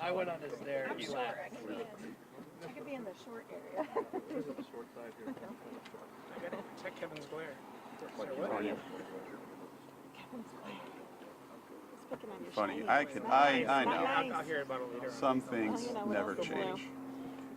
I went on this there. I'm short. I could be in the short area. Where's the short side here? I gotta protect Kevin's glare. What? Kevin's glare. He's picking on your Funny. shiny. I know. Nice. I'll hear about it later. Some things you know, what never else is new? change.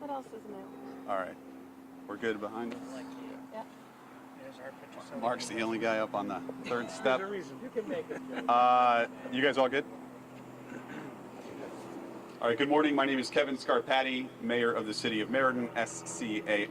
What else is new? All right. We're good behind us. Yeah. There's our picture. Mark's the only guy up on the third step. There's a reason. You can make it. You guys all good? All right, good morning. My name is Kevin Scarpati, Mayor of the City of Meriden, S-C-A-R-P-A-T-I.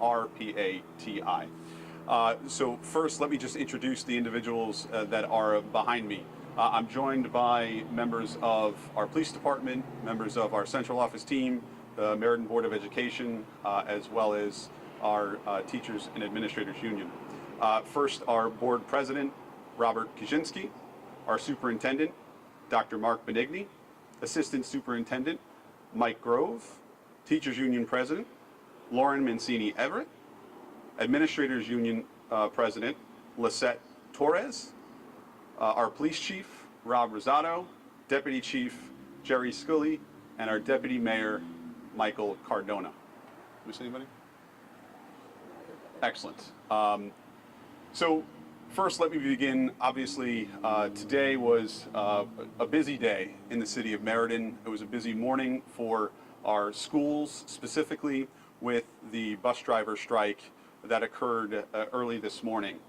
So first, let me just introduce the individuals that are behind me. I'm joined by members of our police department, members of our central office team, the Meriden Board of Education, as well as our Teachers and Administrators Union. First, our board president, Robert Kaczynski, our superintendent, Dr. Mark Benigni, assistant superintendent, Mike Grove, Teachers Union President, Lauren Mancini Everett, Administrators Union President, Lisette Torres, our Police Chief, Rob Rosado, Deputy Chief, Jerry Scully, and our Deputy Mayor, Michael Cardona. Miss anybody? Excellent. So first, let me begin. Obviously, today was a busy day in the city of Meriden. It was a busy morning for our schools, specifically with the bus driver strike that occurred early this morning.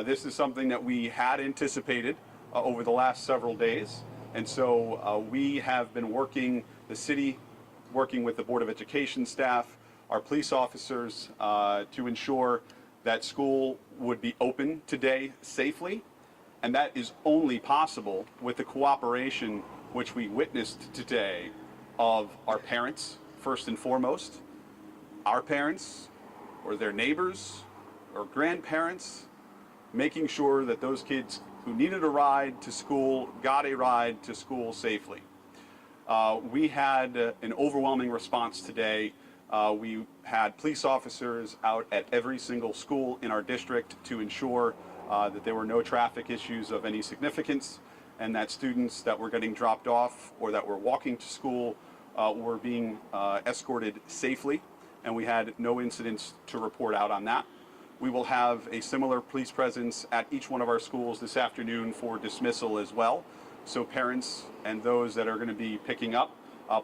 This is something that we had anticipated over the last several days, and so we have been working, the city, working with the Board of Education staff, our police officers, to ensure that school would be open today safely, and that is only possible with the cooperation which we witnessed today of our parents, first and foremost, our parents or their neighbors or grandparents, making sure that those kids who needed a ride to school got a ride to school safely. We had an overwhelming response today. We had police officers out at every single school in our district to ensure that there were no traffic issues of any significance, and that students that were getting dropped off or that were walking to school were being escorted safely, and we had no incidents to report out on that. We will have a similar police presence at each one of our schools this afternoon for dismissal as well. So parents and those that are going to be picking up,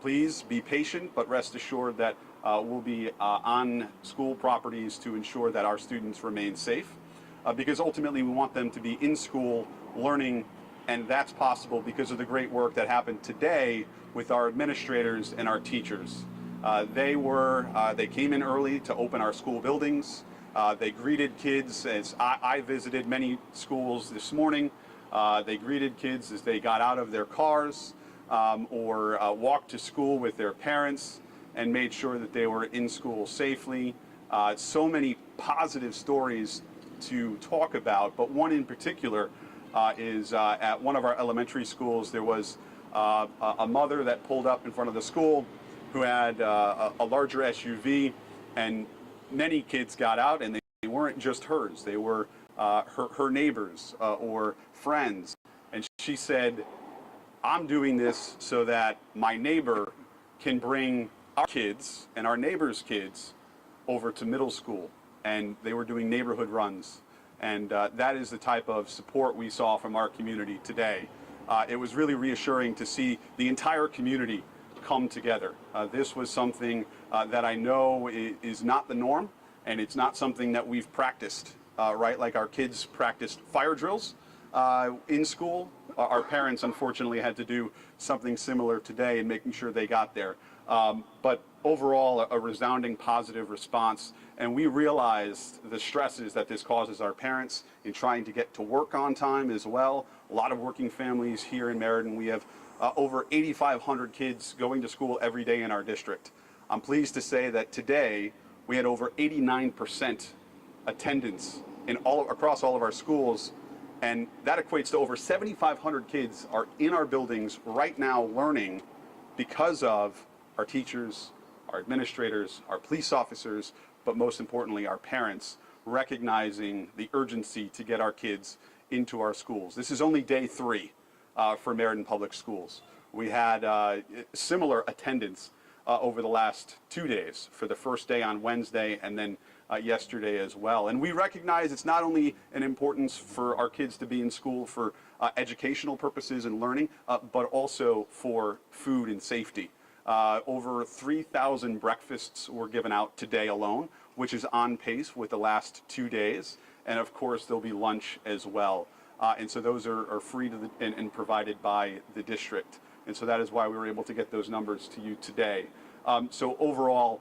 please be patient, but rest assured that we'll be on school properties to ensure that our students remain safe, because ultimately we want them to be in school learning, and that's possible because of the great work that happened today with our administrators and our teachers. They came in early to open our school buildings. They greeted kids as I visited many schools this morning. They greeted kids as they got out of their cars or walked to school with their parents, and made sure that they were in school safely. So many positive stories to talk about, but one in particular is at one of our elementary schools. There was a mother that pulled up in front of the school who had a larger SUV, and many kids got out, and they weren't just hers. They were her neighbors or friends. And she said, I'm doing this so that my neighbor can bring our kids and our neighbors' kids over to middle school. And they were doing neighborhood runs. And that is the type of support we saw from our community today. It was really reassuring to see the entire community come together. This was something that I know is not the norm, and it's not something that we've practiced, right? Like our kids practiced fire drills in school. Our parents, unfortunately, had to do something similar today in making sure they got there. But overall, a resounding positive response, and we realized the stresses that this causes our parents in trying to get to work on time as well. A lot of working families here in Meriden. We have over 8,500 kids going to school every day in our district. I'm pleased to say that today we had over 89% attendance across all of our schools, and that equates to over 7,500 kids are in our buildings right now learning because of our teachers, our administrators, our police officers, but most importantly our parents recognizing the urgency to get our kids into our schools. This is only day 3 for Meriden Public Schools. we had similar attendance over the last 2 days, for the first day on Wednesday and then yesterday as well. And we recognize it's not only an importance for our kids to be in school for educational purposes and learning, but also for food and safety. Over 3,000 breakfasts were given out today alone, which is on pace with the last 2 days. And of course, there'll be lunch as well. And so those are free to and provided by the district. And so that is why we were able to get those numbers to you today. So overall,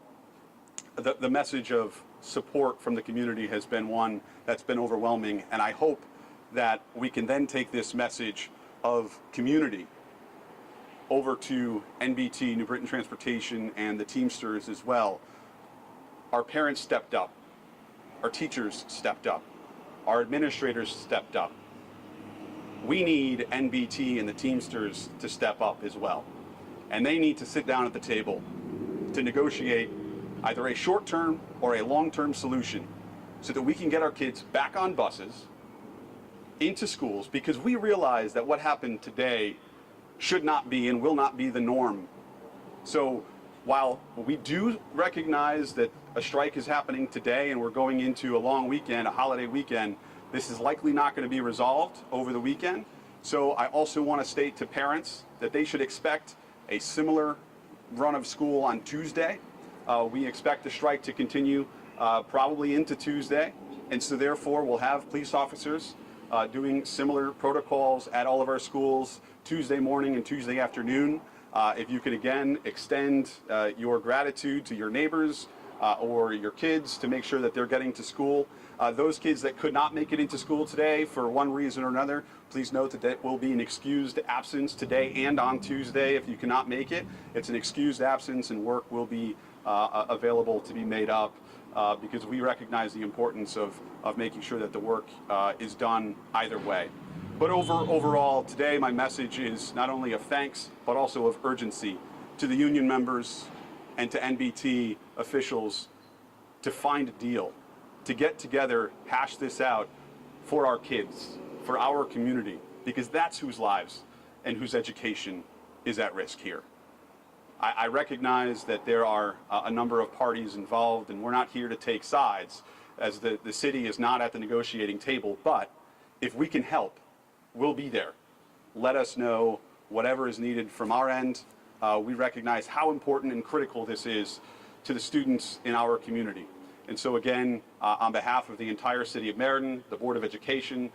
the message of support from the community has been one that's been overwhelming. And I hope that we can then take this message of community over to NBT, New Britain Transportation, and the Teamsters as well. Our parents stepped up. Our teachers stepped up. Our administrators stepped up. We need NBT and the Teamsters to step up as well. And they need to sit down at the table to negotiate either a short-term or a long-term solution so that we can get our kids back on buses into schools, because we realize that what happened today should not be and will not be the norm. So while we do recognize that a strike is happening today and we're going into a long weekend, a holiday weekend, this is likely not going to be resolved over the weekend. So I also want to state to parents that they should expect a similar run of school on Tuesday. We expect the strike to continue probably into Tuesday. And so therefore we'll have police officers doing similar protocols at all of our schools Tuesday morning and Tuesday afternoon. If you could again extend your gratitude to your neighbors or your kids to make sure that they're getting to school. Those kids that could not make it into school today for one reason or another, please note that that will be an excused absence today and on Tuesday. If you cannot make it, it's an excused absence and work will be available to be made up because we recognize the importance of making sure that the work is done either way. But overall, today my message is not only of thanks, but also of urgency to the union members and to NBT officials to find a deal, to get together, hash this out for our kids, for our community, because that's whose lives and whose education is at risk here. I recognize that there are a number of parties involved, and we're not here to take sides, as the city is not at the negotiating table, but if we can help, we'll be there. Let us know whatever is needed from our end. We recognize how important and critical this is to the students in our community. And so again, on behalf of the entire city of Meriden, the Board of Education,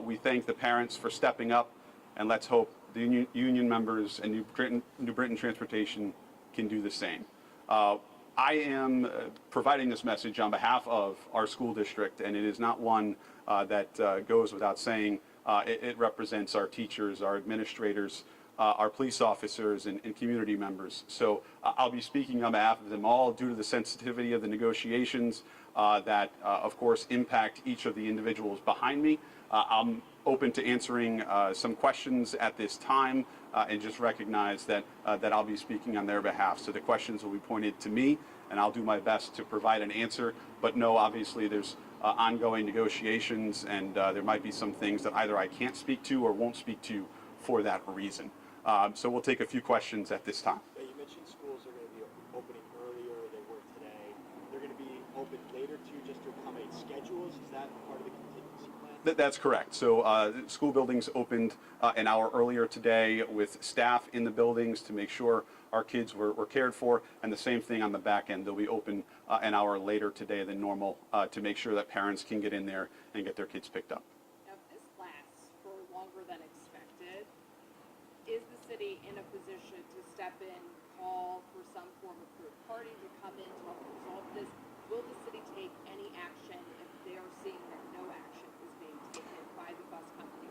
we thank the parents for stepping up, and let's hope the union members and New Britain Transportation can do the same. I am providing this message on behalf of our school district, and it is not one that goes without saying. It represents our teachers, our administrators, our police officers, and community members. So I'll be speaking on behalf of them all due to the sensitivity of the negotiations that, of course, impact each of the individuals behind me. I'm open to answering some questions at this time and just recognize that I'll be speaking on their behalf. So the questions will be pointed to me, and I'll do my best to provide an answer. But no, obviously there's ongoing negotiations, and there might be some things that either I can't speak to or won't speak to for that reason. So we'll take a few questions at this time. You mentioned schools are going to be opening earlier than they were today. They're going to be open later too, just to accommodate schedules. Is that part of the contingency plan? That's correct. So school buildings opened an hour earlier today with staff in the buildings to make sure our kids were cared for, and the same thing on the back end. They'll be open an hour later today than normal to make sure that parents can get in there and get their kids picked up. Now, if this lasts for longer than expected, is the city in a position to step in, call for some form of third party to come in to help resolve this? Will the city take any action if they are seeing that no action is being taken by the bus company?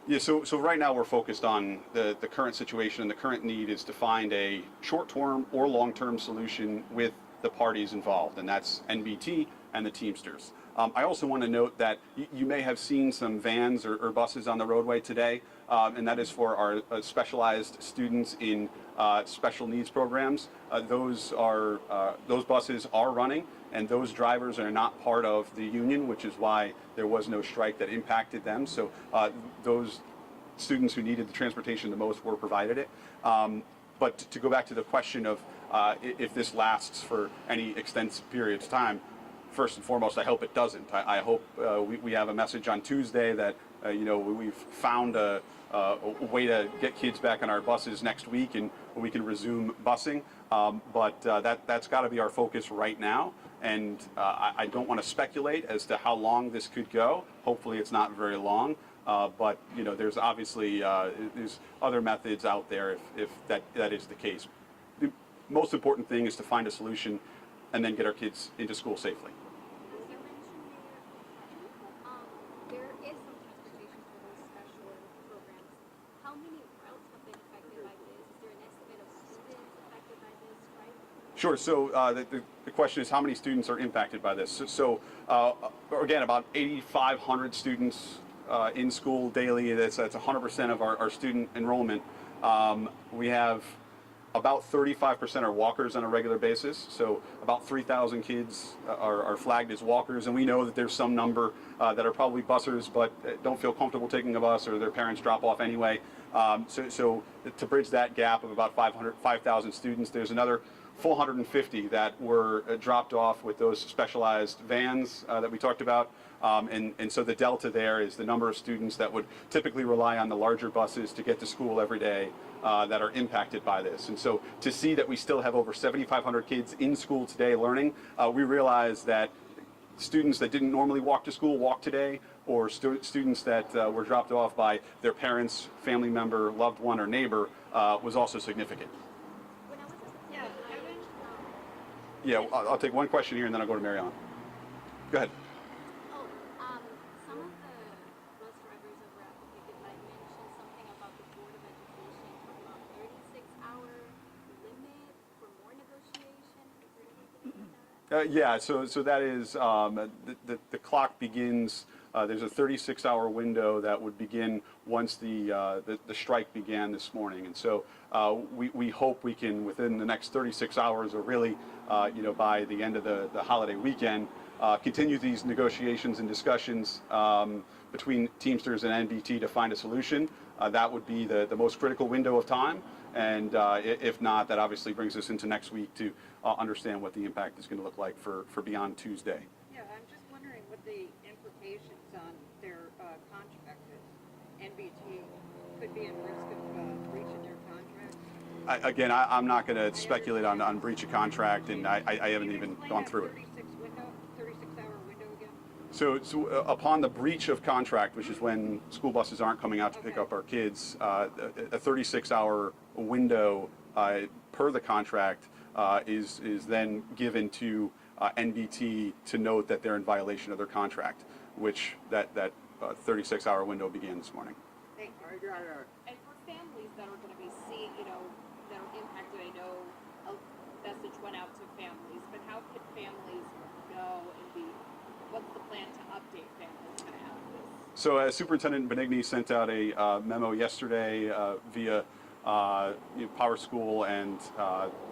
Yeah, so right now we're focused on the current situation, and the current need is to find a short-term or long-term solution with the parties involved, and that's NBT and the Teamsters. I also want to note that you may have seen some vans or buses on the roadway today, and that is for our specialized students in special needs programs. Those buses are running, and those drivers are not part of the union, which is why there was no strike that impacted them. So those students who needed the transportation the most were provided it. But to go back to the question of if this lasts for any extensive period of time, first and foremost, I hope it doesn't. I hope we have a message on Tuesday that we've found a way to get kids back on our buses next week and we can resume busing. But that's got to be our focus right now. And I don't want to speculate as to how long this could go. Hopefully it's not very long. But there's obviously there's other methods out there if that is the case. The most important thing is to find a solution and then get our kids into school safely. As you mentioned, Mayor, there is some transportation for those special ed programs. How many routes have been affected by this? Is there an estimate of students affected by this strike? Sure. So the question is how many students are impacted by this? So again, about 8,500 students in school daily. That's 100% of our student enrollment. We have about 35% are walkers on a regular basis. So about 3,000 kids are flagged as walkers, and we know that there's some number that are probably bussers but don't feel comfortable taking a bus, or their parents drop off anyway. So to bridge that gap of about 5,000 students, there's another 450 that were dropped off with those specialized vans that we talked about. And so the delta there is the number of students that would typically rely on the larger buses to get to school every day that are impacted by this. And so to see that we still have over 7,500 kids in school today learning, we realize that students that didn't normally walk to school walk today, or students that were dropped off by their parents, family member, loved one, or neighbor was also significant. When I was at Yeah, Kevin? Yeah, I'll take one question here and then I'll go to Mariana. Go ahead. some of the bus drivers over at Connecticut mentioned something about the Board of Education talking about 36-hour limit for more negotiation. Is there anything like that? Yeah, so that is the clock begins. There's a 36-hour window that would begin once the strike began this morning, and so we hope we can, within the next 36 hours, or really by the end of the holiday weekend, continue these negotiations and discussions between Teamsters and NBT to find a solution. That would be the most critical window of time. And if not, that obviously brings us into next week to understand what the impact is going to look like for beyond Tuesday. Yeah, I'm just wondering what the implications on their contract is. NBT could be at risk of breaching their contract. Again, I'm not going to speculate on breach of contract, and I haven't even gone through it. 36-hour window again? So upon the breach of contract, which is when school buses aren't coming out to pick up our kids, a 36-hour window per the contract is then given to NBT to note that they're in violation of their contract, which that 36-hour window began this morning. And for families that are going to be that are impacted, I know a message went out to families, but how could families know and what's the plan to update families kind of have this? So Superintendent Benigni sent out a memo yesterday via Power School and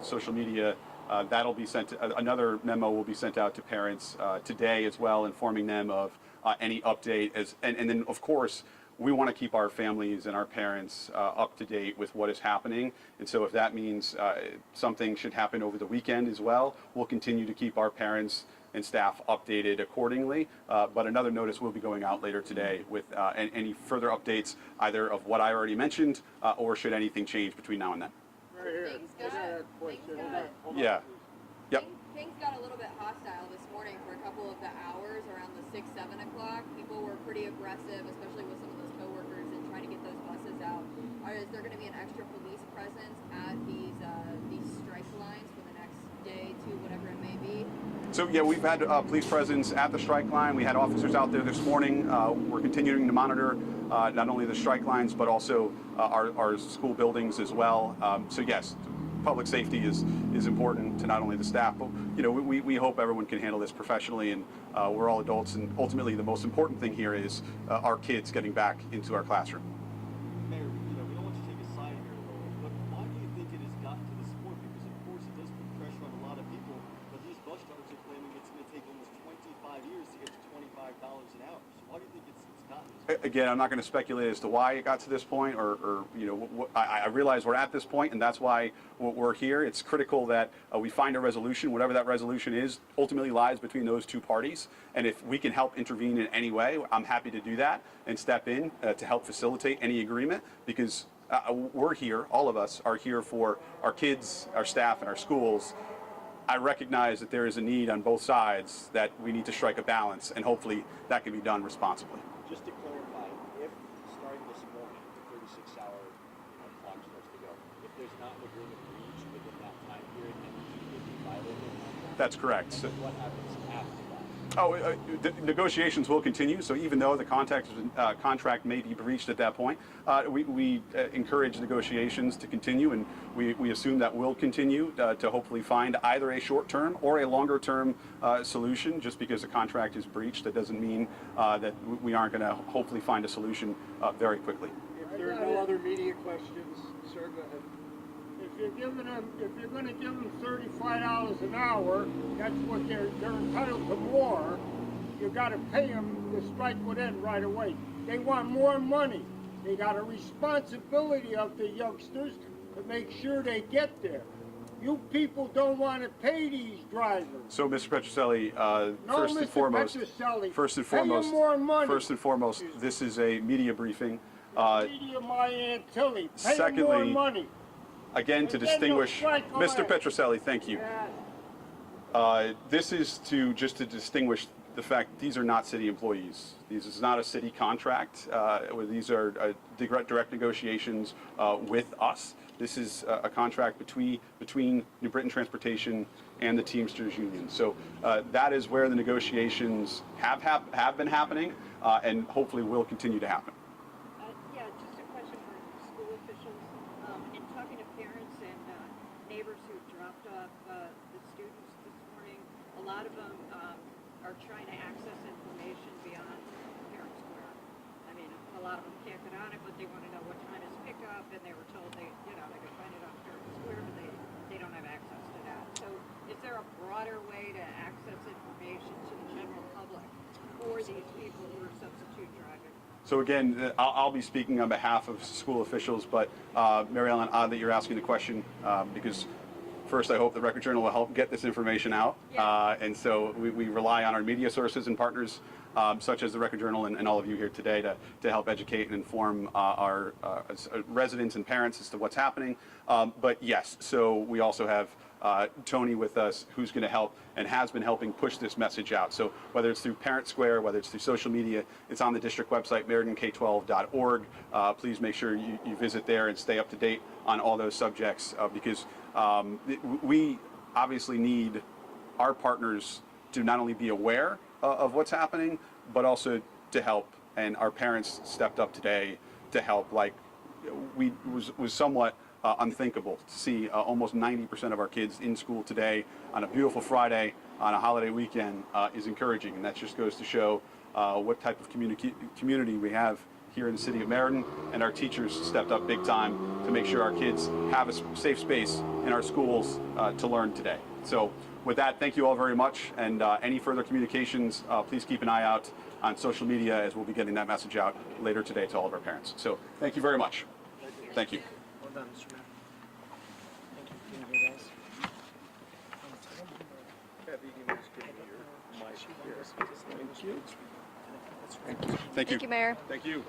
social media. That'll be sent. Another memo will be sent out to parents today as well, informing them of any update. And then, of course, we want to keep our families and our parents up to date with what is happening. And so if that means something should happen over the weekend as well, we'll continue to keep our parents and staff updated accordingly. But another notice will be going out later today with any further updates, either of what I already mentioned or should anything change between now and then. Yeah. Yep. Things got a little bit hostile this morning for a couple of the hours around the 6, 7 o'clock. People were pretty aggressive, especially with some of those coworkers, and trying to get those buses out. Is there going to be an extra police presence at these strike lines for the next day, 2, whatever it may be? So yeah, we've had police presence at the strike line. We had officers out there this morning. We're continuing to monitor not only the strike lines, but also our school buildings as well. So yes, public safety is important to not only the staff, but we hope everyone can handle this professionally, and we're all adults, and ultimately the most important thing here is our kids getting back into our classroom. Mayor, we don't want to take a side here, but why do you think it has gotten to this point? Because of course it does put pressure on a lot of people, but these bus drivers are claiming it's going to take almost 25 years to get to $25 an hour. So why do you think it's gotten this way? again, I'm not going to speculate as to why it got to this point, or I realize we're at this point, and that's why we're here. It's critical that we find a resolution. Whatever that resolution is, ultimately lies between those two parties. And if we can help intervene in any way, I'm happy to do that and step in to help facilitate any agreement, because we're here, all of us are here for our kids, our staff, and our schools. I recognize that there is a need on both sides, that we need to strike a balance, and hopefully that can be done responsibly. Just to clarify, if starting this morning, the 36-hour clock starts to go, if there's not an agreement reached within that time period, then you could be violating the contract? That's correct. And what happens after that? The negotiations will continue. So even though the contract may be breached at that point, we encourage negotiations to continue, and we assume that will continue to hopefully find either a short-term or a longer-term solution. Just because the contract is breached, that doesn't mean that we aren't going to hopefully find a solution very quickly. If there are no other media questions, sir, go ahead. If you're going to give them $35 an hour, that's what they're entitled to more. You got to pay them to strike within right away. They want more money. They got a responsibility of the youngsters to make sure they get there. You people don't want to pay these drivers. So, Mr. Petroselli, No, first Mr. and foremost, Petroselli, pay them more money. First and foremost, this is a media briefing. Media my Aunt Tilly. Pay them more Secondly, money. again, to And then they'll distinguish, strike Mr. away. Petroselli, thank you. This is to distinguish the fact these are not city employees. This is not a city contract. These are direct negotiations with us. This is a contract between New Britain Transportation and the Teamsters Union. So that is where the negotiations have been happening, and hopefully will continue to happen. Yeah, just a question for school officials. In talking to parents and neighbors who dropped off the students this morning, a lot of them are trying to access information beyond Parent Square. I mean, a lot of them can't get on it, but they want to know what time is pickup, and they were told they could find it on Parent Square, but they don't have access to that. So is there a broader way to access information to the general public for these people who are substitute driving? So again, I'll be speaking on behalf of school officials, but Mary Ellen, odd that you're asking the question, because first I hope the Record Journal will help get this information out. Yeah. And so we rely on our media sources and partners, such as the Record Journal and all of you here today, to help educate and inform our residents and parents as to what's happening. But yes, so we also have Tony with us, who's going to help and has been helping push this message out. So whether it's through Parent Square, whether it's through social media, it's on the district website, meridenk12.org. Please make sure you visit there and stay up to date on all those subjects, because we obviously need our partners to not only be aware of what's happening, but also to help. And our parents stepped up today to help. Like, was somewhat unthinkable to see almost 90% of our kids in school today on a beautiful Friday on a holiday weekend is encouraging, and that just goes to show what type of community we have here in the city of Meriden, and our teachers stepped up big time to make sure our kids have a safe space in our schools to learn today. So with that, thank you all very much, and any further communications, please keep an eye out on social media, as we'll be getting that message out later today to all of our parents. So thank you very much. Thank you. Well done, Mr. Mayor. Thank you. You guys. Thank you. Thank you. Mayor. Thank you.